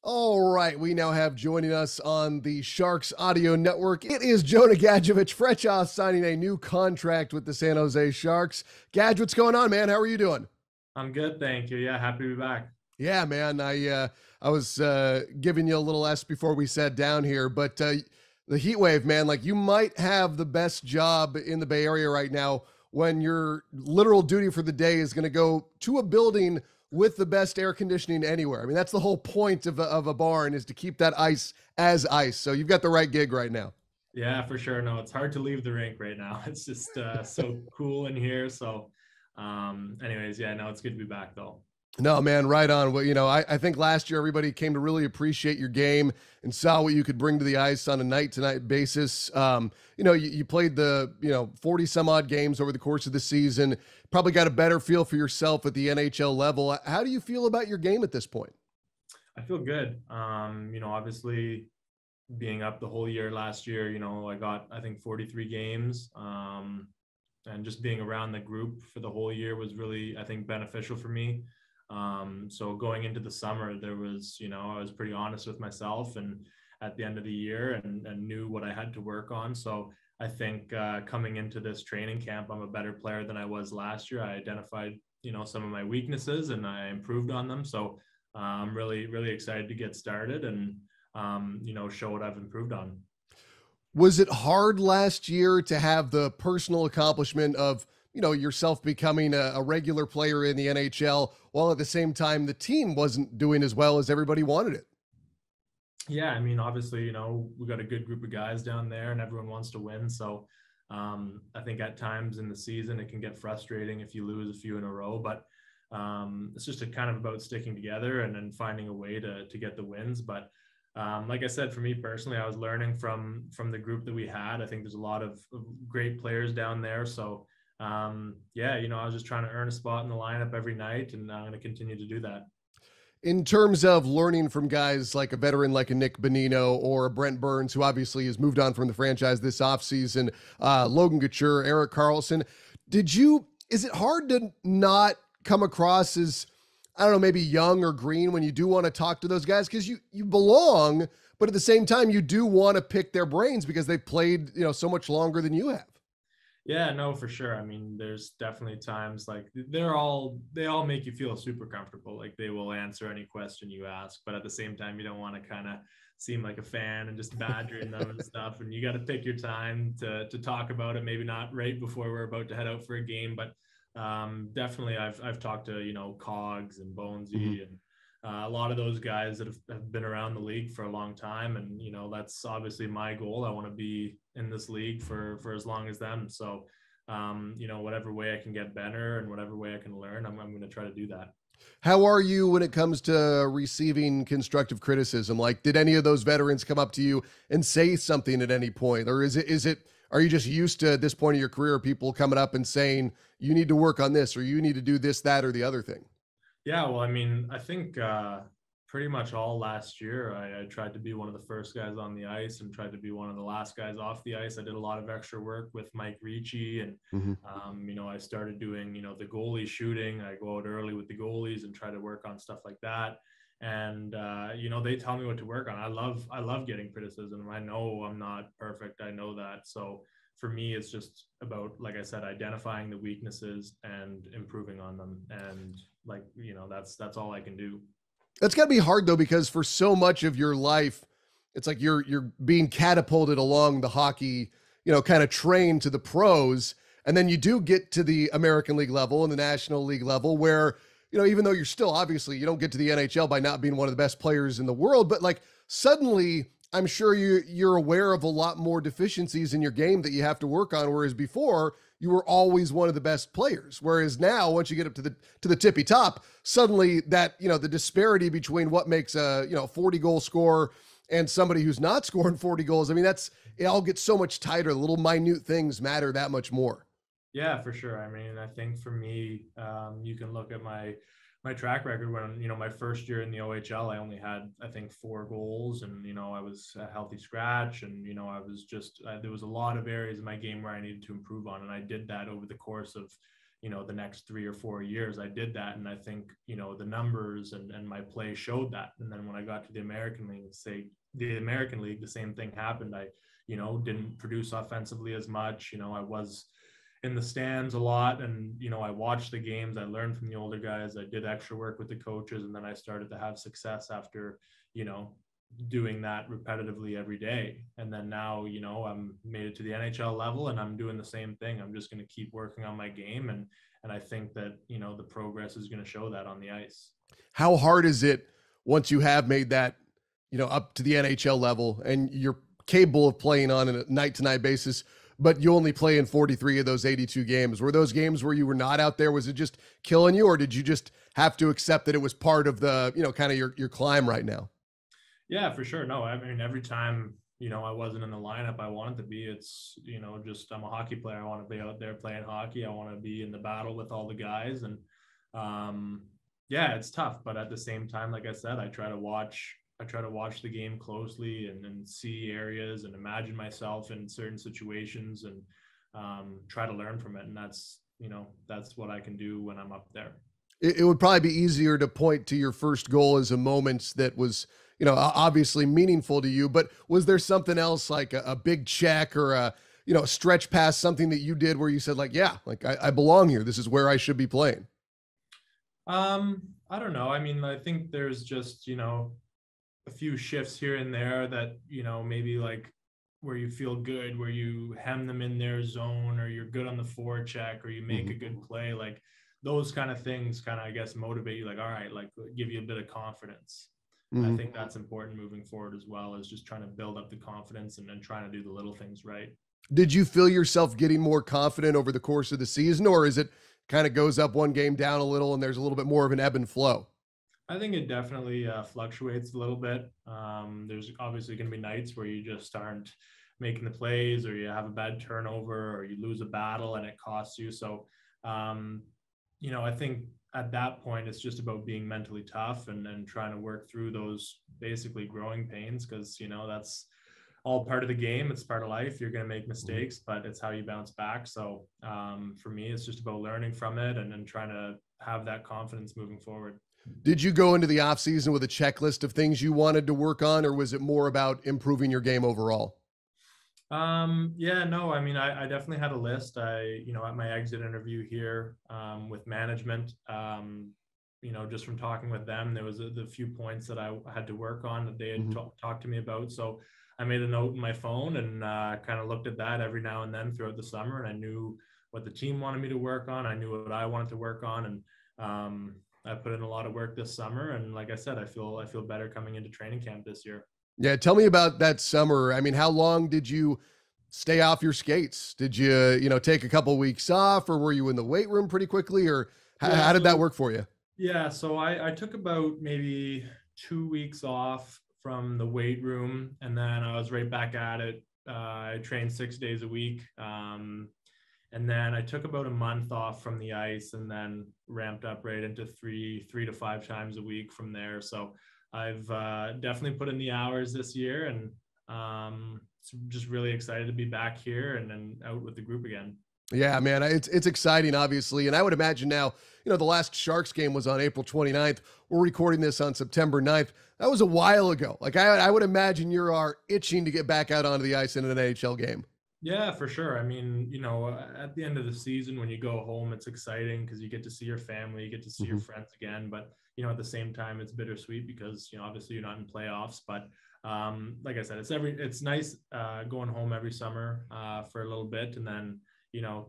All right, we now have joining us on the Sharks Audio Network. It is Jonah Gadjovich, fresh off signing a new contract with the San Jose Sharks. Gadge, what's going on, man? How are you doing? I'm good, thank you. Yeah, happy to be back. Yeah, man. I was giving you a little S before we sat down here, but the heat wave, man. Like you might have the best job in the Bay Area right now when your literal duty for the day is going to go to a building with the best air conditioning anywhere. I mean, that's the whole point of a barn is to keep that ice as ice. So you've got the right gig right now. Yeah, for sure. No, it's hard to leave the rink right now. It's just so cool in here. So, anyways, yeah, no, it's good to be back though. No, man, right on. Well, I think last year everybody came to really appreciate your game and saw what you could bring to the ice on a night to night basis. You played the, 40 some odd games over the course of the season, probably got a better feel for yourself at the NHL level. How do you feel about your game at this point? I feel good. Obviously being up the whole year last year, I got, I think 43 games. And just being around the group for the whole year was really, I think, beneficial for me. So going into the summer, there was, I was pretty honest with myself and at the end of the year and knew what I had to work on. So I think coming into this training camp, I'm a better player than I was last year. I identified, some of my weaknesses and I improved on them. So I'm really, really excited to get started and, show what I've improved on. Was it hard last year to have the personal accomplishment of, yourself becoming a regular player in the NHL while at the same time the team wasn't doing as well as everybody wanted it? Yeah, I mean, obviously, we got a good group of guys down there and everyone wants to win. So I think at times in the season, it can get frustrating if you lose a few in a row, but it's just a kind of about sticking together and then finding a way to get the wins. But like I said, for me personally, I was learning from the group that we had. I think there's a lot of great players down there. So yeah, I was just trying to earn a spot in the lineup every night, and I'm going to continue to do that. In terms of learning from guys like a veteran like a Nick Bonino or a Brent Burns, who obviously has moved on from the franchise this offseason, Logan Couture, Eric Carlson, is it hard to not come across as, I don't know, maybe young or green when you do want to talk to those guys? Because you belong, but at the same time, you do want to pick their brains because they've played, so much longer than you have. Yeah, no, for sure. I mean, there's definitely times like they all make you feel super comfortable. Like they will answer any question you ask, but at the same time, you don't want to kind of seem like a fan and just badgering them and stuff. And you got to pick your time to talk about it. Maybe not right before we're about to head out for a game, but definitely I've talked to Cogs and Mm-hmm. Bonesy and a lot of those guys that have been around the league for a long time, and that's obviously my goal. I want to be in this league for as long as them. So whatever way I can get better and whatever way I can learn, I'm going to try to do that. How are you when it comes to receiving constructive criticism? Like, did any of those veterans come up to you and say something at any point? Or are you just used to at this point of your career, people coming up and saying, you need to work on this, or you need to do this, that, or the other thing? Yeah, well, I mean, I think pretty much all last year, I tried to be one of the first guys on the ice and tried to be one of the last guys off the ice. I did a lot of extra work with Mike Ricci, and Mm-hmm. I started doing the goalie shooting. I go out early with the goalies and try to work on stuff like that. And they tell me what to work on. I love getting criticism. I know I'm not perfect. I know that. So for me, it's just about, like I said, identifying the weaknesses and improving on them. And that's all I can do. That's got to be hard though, because for so much of your life, it's like you're being catapulted along the hockey, kind of train to the pros, and then you do get to the American League level and the National League level, where even though you're still obviously you don't get to the NHL by not being one of the best players in the world, but like suddenly. I'm sure you're aware of a lot more deficiencies in your game that you have to work on. Whereas before, you were always one of the best players. Whereas now, once you get up to the tippy top, suddenly that the disparity between what makes a 40 goal scorer and somebody who's not scoring 40 goals. I mean, it all gets so much tighter. The little minute things matter that much more. Yeah, for sure. I mean, I think for me, you can look at my track record when my first year in the OHL, I only had I think 4 goals, and I was a healthy scratch, and I was just there was a lot of areas in my game where I needed to improve on, and I did that over the course of the next 3 or 4 years I did that. And I think, the numbers and my play showed that. And then when I got to the American League, the same thing happened. I, didn't produce offensively as much. I was in the stands a lot, and I watched the games, I learned from the older guys, I did extra work with the coaches, and then I started to have success after doing that repetitively every day. And then now I'm made it to the NHL level, and I'm doing the same thing. I'm just going to keep working on my game, and I think that the progress is going to show that on the ice. How hard is it once you have made that up to the NHL level and you're capable of playing on a night-to-night basis, but you only play in 43 of those 82 games? Were those games where you were not out there? Was it just killing you, or did you just have to accept that it was part of the, kind of your climb right now? Yeah, for sure. No, I mean, every time, I wasn't in the lineup I wanted to be, it's, just I'm a hockey player. I want to be out there playing hockey. I want to be in the battle with all the guys. And yeah, it's tough. But at the same time, like I said, I try to watch the game closely and see areas and imagine myself in certain situations and try to learn from it. And that's what I can do when I'm up there. It would probably be easier to point to your first goal as a moment that was, obviously meaningful to you, but was there something else like a big check or a stretch pass, something that you did where you said like, yeah, like I belong here. This is where I should be playing? I don't know. I mean, I think there's just, a few shifts here and there that, maybe like where you feel good, where you hem them in their zone, or you're good on the forecheck, or you make a good play. Like those kind of things kind of, I guess, motivate you, like, all right, like give you a bit of confidence. I think that's important moving forward as well, is just trying to build up the confidence and then trying to do the little things right. Did you feel yourself getting more confident over the course of the season, or is it kind of goes up one game, down a little, and there's a little bit more of an ebb and flow? I think it definitely fluctuates a little bit. There's obviously going to be nights where you just aren't making the plays, or you have a bad turnover, or you lose a battle and it costs you. So, I think at that point, it's just about being mentally tough and trying to work through those basically growing pains, because, that's all part of the game. It's part of life. You're going to make mistakes, but it's how you bounce back. So for me, it's just about learning from it and then trying to have that confidence moving forward. Did you go into the offseason with a checklist of things you wanted to work on, or was it more about improving your game overall? Yeah, no, I mean, I definitely had a list. At my exit interview here with management, just from talking with them, there was the few points that I had to work on that they had talked to me about. So I made a note in my phone and kind of looked at that every now and then throughout the summer. And I knew what the team wanted me to work on. I knew what I wanted to work on. And I put in a lot of work this summer. And like I said, I feel better coming into training camp this year. Yeah, tell me about that summer. I mean, how long did you stay off your skates? Did you, take a couple weeks off, or were you in the weight room pretty quickly, or how did that work for you? Yeah, so I took about maybe 2 weeks off from the weight room, and then I was right back at it. I trained 6 days a week. And then I took about a month off from the ice, and then ramped up right into three to 5 times a week from there. So I've definitely put in the hours this year, and just really excited to be back here and then out with the group again. Yeah, man, it's exciting, obviously. And I would imagine now, the last Sharks game was on April 29th. We're recording this on September 9th. That was a while ago. Like, I would imagine you are itching to get back out onto the ice in an NHL game. Yeah, for sure. I mean, at the end of the season, when you go home, it's exciting because you get to see your family, you get to see your friends again. But, at the same time, it's bittersweet because, obviously you're not in playoffs. But like I said, it's nice going home every summer for a little bit. And then,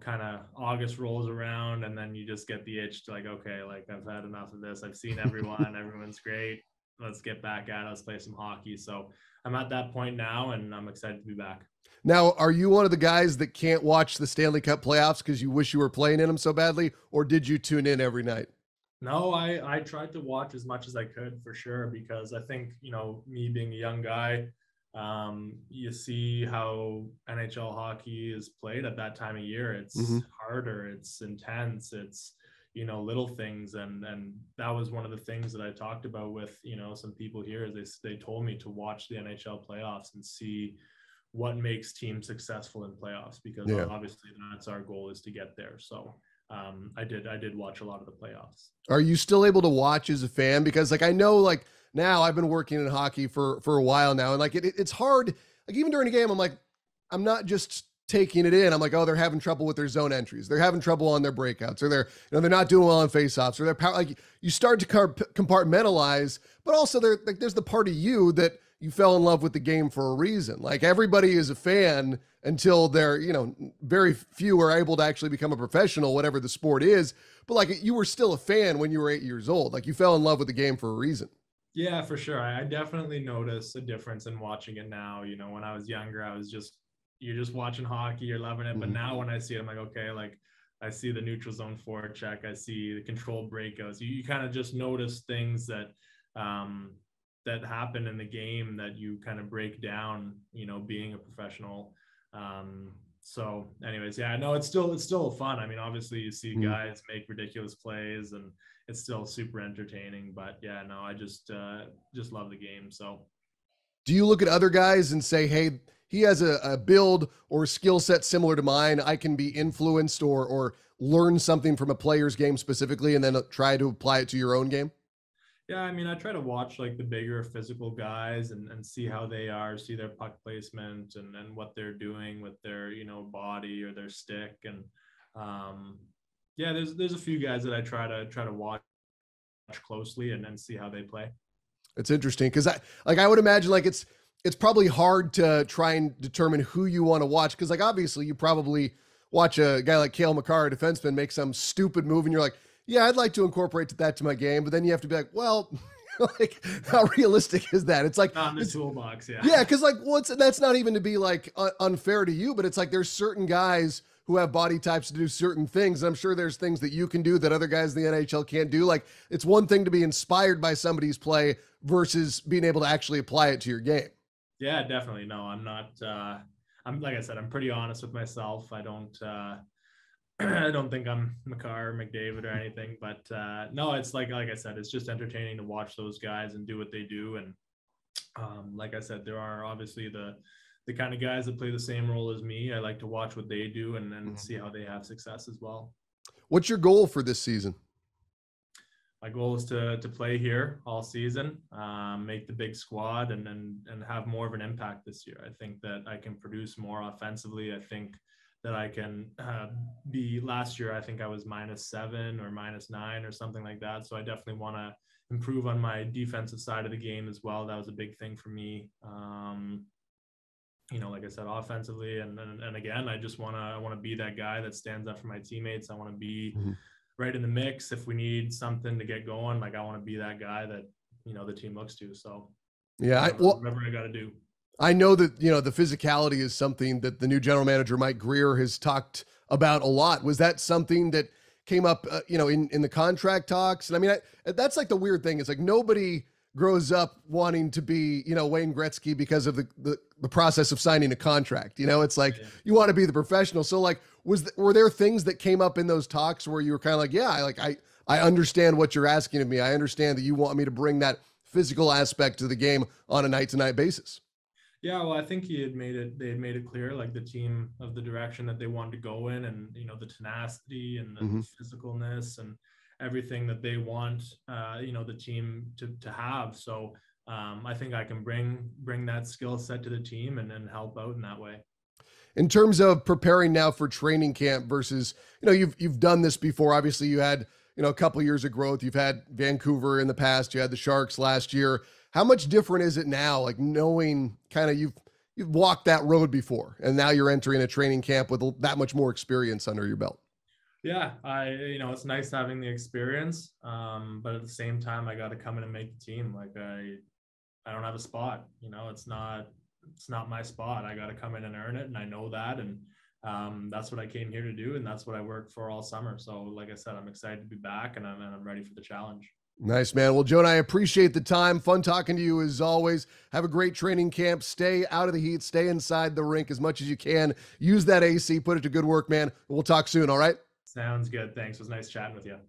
kind of August rolls around, and then you just get the itch to like, okay, like I've had enough of this. I've seen everyone. Everyone's great. Let's get back at it. Let's play some hockey. So I'm at that point now, and I'm excited to be back. Now, are you one of the guys that can't watch the Stanley Cup playoffs because you wish you were playing in them so badly, or did you tune in every night? No, I tried to watch as much as I could for sure, because I think, me being a young guy, you see how NHL hockey is played at that time of year. It's harder, it's intense, it's, little things. And that was one of the things that I talked about with, some people here. They told me to watch the NHL playoffs and see what makes teams successful in playoffs, because obviously that's our goal, is to get there. So I did watch a lot of the playoffs. Are you still able to watch as a fan? Because like I know like now I've been working in hockey for a while now, and like it's hard. Like even during a game, I'm like, I'm not just taking it in. I'm like, oh, they're having trouble with their zone entries. They're having trouble on their breakouts, or they're not doing well on faceoffs, or they're like you start to compartmentalize, but also there's the part of you that you fell in love with the game for a reason. Like everybody is a fan until they're, very few are able to actually become a professional, whatever the sport is. But like you were still a fan when you were 8 years old. Like you fell in love with the game for a reason. Yeah, for sure. I definitely notice a difference in watching it now. When I was younger, you're just watching hockey, you're loving it. But now when I see it, I'm like, okay, like I see the neutral zone forward check, I see the controlled breakouts. You kind of just notice things that that happen in the game that you kind of break down, being a professional. So anyways, yeah, no, it's still fun. I mean, obviously you see guys make ridiculous plays and it's still super entertaining, but yeah, no, I just love the game. So do you look at other guys and say, hey, he has a build or skill set similar to mine, I can be influenced or learn something from a player's game specifically and then try to apply it to your own game? Yeah, I mean, I try to watch like the bigger physical guys and see how they are, see their puck placement and what they're doing with their, body or their stick. And yeah, there's a few guys that I try to watch closely and then see how they play. It's interesting because I would imagine like it's probably hard to try and determine who you want to watch because like obviously you probably watch a guy like Cale Makar, a defenseman, make some stupid move and you're like, yeah, I'd like to incorporate that to my game, but then you have to be like, well, like how realistic is that? It's like not in the toolbox, yeah. Yeah, because like that's not even to be like unfair to you, but it's like there's certain guys who have body types to do certain things. And I'm sure there's things that you can do that other guys in the NHL can't do. Like it's one thing to be inspired by somebody's play versus being able to actually apply it to your game. Yeah, definitely. No, I'm not. I'm like I said, I'm pretty honest with myself. I don't. I don't think I'm Makar or McDavid or anything, but no, it's like I said, it's just entertaining to watch those guys and do what they do. And like I said, there are obviously the kind of guys that play the same role as me. I like to watch what they do and then see how they have success as well. What's your goal for this season? My goal is to play here all season, make the big squad and have more of an impact this year. I think that I can produce more offensively. I think that I can be last year. I think I was -7 or -9 or something like that. So I definitely want to improve on my defensive side of the game as well. That was a big thing for me. Like I said, offensively, and again, I just want to be that guy that stands up for my teammates. I want to be right in the mix. If we need something to get going, like I want to be that guy that, the team looks to. So yeah, whatever I got to do. I know that, the physicality is something that the new general manager, Mike Greer, has talked about a lot. Was that something that came up, in the contract talks? And I mean, that's like the weird thing. It's like nobody grows up wanting to be, Wayne Gretzky because of the process of signing a contract. It's like you want to be the professional. So like, were there things that came up in those talks where you were kind of like, yeah, I understand what you're asking of me. I understand that you want me to bring that physical aspect to the game on a night-to-night basis. Yeah, well, I think they had made it clear, like the team of the direction that they wanted to go in and, the tenacity and the physicalness and everything that they want, the team to have. So I think I can bring that skill set to the team and then help out in that way. In terms of preparing now for training camp versus, you've done this before. Obviously you had, a couple of years of growth. You've had Vancouver in the past. You had the Sharks last year. How much different is it now? Like knowing kind of you've walked that road before and now you're entering a training camp with that much more experience under your belt. Yeah, it's nice having the experience. But at the same time, I got to come in and make the team. Like I don't have a spot, it's not my spot. I got to come in and earn it. And I know that. And that's what I came here to do. And that's what I worked for all summer. So like I said, I'm excited to be back and I'm ready for the challenge. Nice, man. Well, Jonah, I appreciate the time. Fun talking to you as always. Have a great training camp. Stay out of the heat. Stay inside the rink as much as you can. Use that AC. Put it to good work, man. We'll talk soon, all right? Sounds good. Thanks. It was nice chatting with you.